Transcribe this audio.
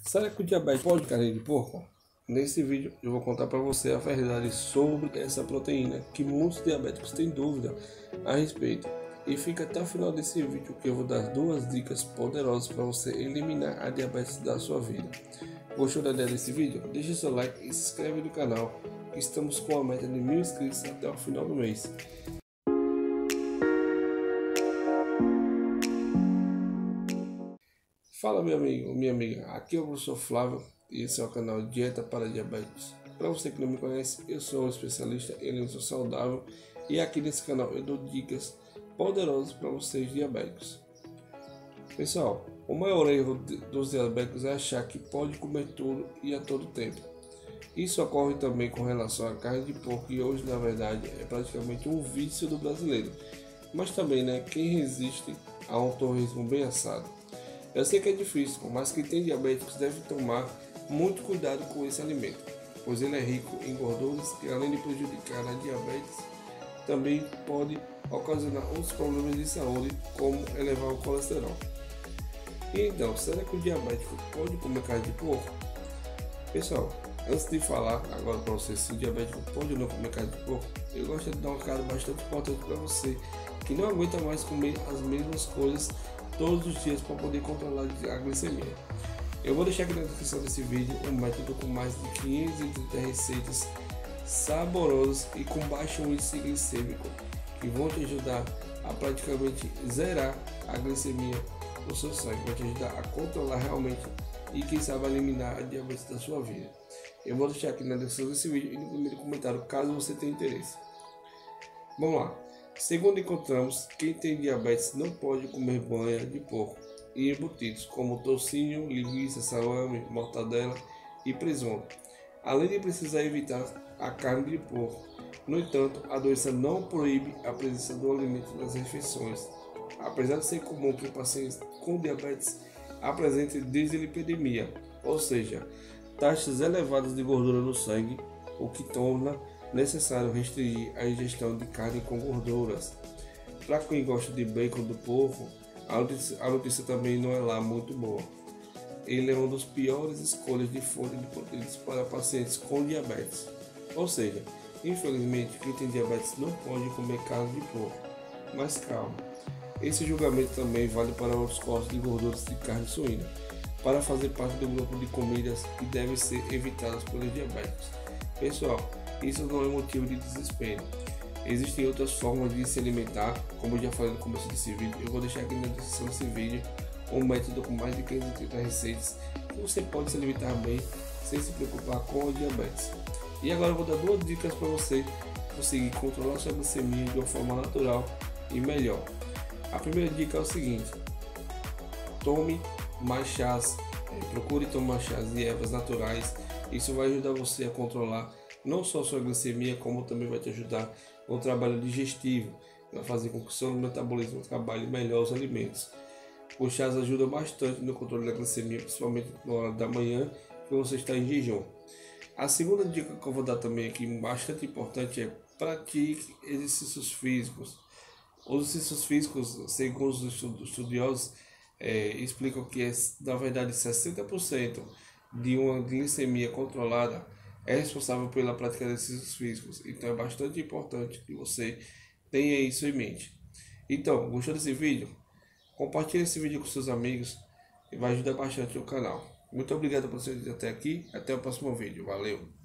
Será que o diabetes pode carne de porco? Nesse vídeo eu vou contar para você a verdade sobre essa proteína que muitos diabéticos têm dúvida a respeito. E fica até o final desse vídeo que eu vou dar duas dicas poderosas para você eliminar a diabetes da sua vida. Gostou da ideia desse vídeo? Deixe seu like e se inscreve no canal, que estamos com a meta de 1000 inscritos até o final do mês. Fala meu amigo, minha amiga, aqui é o professor Flávio e esse é o canal Dieta para Diabetes. Para você que não me conhece, eu sou um especialista em alimentação saudável e aqui nesse canal eu dou dicas poderosas para vocês diabéticos. Pessoal, o maior erro dos diabéticos é achar que pode comer tudo e a todo tempo. Isso ocorre também com relação à carne de porco e hoje na verdade é praticamente um vício do brasileiro. Mas também quem resiste a um torresmo bem assado. Eu sei que é difícil, mas quem tem diabetes deve tomar muito cuidado com esse alimento, pois ele é rico em gorduras e além de prejudicar a diabetes, também pode ocasionar outros problemas de saúde, como elevar o colesterol. E então, será que o diabético pode comer carne de porco? Pessoal, antes de falar agora para você se o diabético pode ou não comer carne de porco, eu gosto de dar um recado bastante importante para você que não aguenta mais comer as mesmas coisas todos os dias para poder controlar a glicemia. Eu vou deixar aqui na descrição desse vídeo um método com mais de 530 receitas saborosas e com baixo índice glicêmico que vão te ajudar a praticamente zerar a glicemia do seu sangue, vai te ajudar a controlar realmente e quem sabe eliminar a diabetes da sua vida. Eu vou deixar aqui na descrição desse vídeo e no primeiro comentário caso você tenha interesse. Vamos lá. Segundo encontramos, quem tem diabetes não pode comer banha de porco e embutidos como toucinho, linguiça, salame, mortadela e presunto, além de precisar evitar a carne de porco. No entanto, a doença não proíbe a presença do alimento nas refeições, apesar de ser comum que pacientes com diabetes apresentem dislipidemia, ou seja, taxas elevadas de gordura no sangue, o que torna necessário restringir a ingestão de carne com gorduras. Para quem gosta de bacon do porco, a notícia também não é lá muito boa. Ele é uma das piores escolhas de fonte de proteínas para pacientes com diabetes. Ou seja, infelizmente quem tem diabetes não pode comer carne de porco. Mas calma, esse julgamento também vale para outros cortes de gorduras de carne suína, para fazer parte do grupo de comidas que devem ser evitadas pelos diabéticos. Pessoal, isso não é motivo de desespero. Existem outras formas de se alimentar, como eu já falei no começo desse vídeo. Eu vou deixar aqui na descrição desse vídeo um método com mais de 530 receitas que você pode se alimentar bem sem se preocupar com a diabetes. E agora eu vou dar duas dicas para você conseguir controlar sua glicemia de uma forma natural e melhor. A primeira dica é o seguinte: tome mais chás, procure tomar chás de ervas naturais. Isso vai ajudar você a controlar não só sua glicemia, como também vai te ajudar no trabalho digestivo, vai fazer com que o seu metabolismo trabalhe melhor os alimentos. Os chás ajudam bastante no controle da glicemia, principalmente na hora da manhã que você está em jejum. A segunda dica que eu vou dar também aqui, bastante importante, é pratique exercícios físicos. Os exercícios físicos, segundo os estudiosos, explicam que na verdade 60% de uma glicemia controlada é responsável pela prática de exercícios físicos. Então é bastante importante que você tenha isso em mente. Então, gostou desse vídeo? Compartilhe esse vídeo com seus amigos e vai ajudar bastante o canal. Muito obrigado por você vir até aqui. Até o próximo vídeo. Valeu!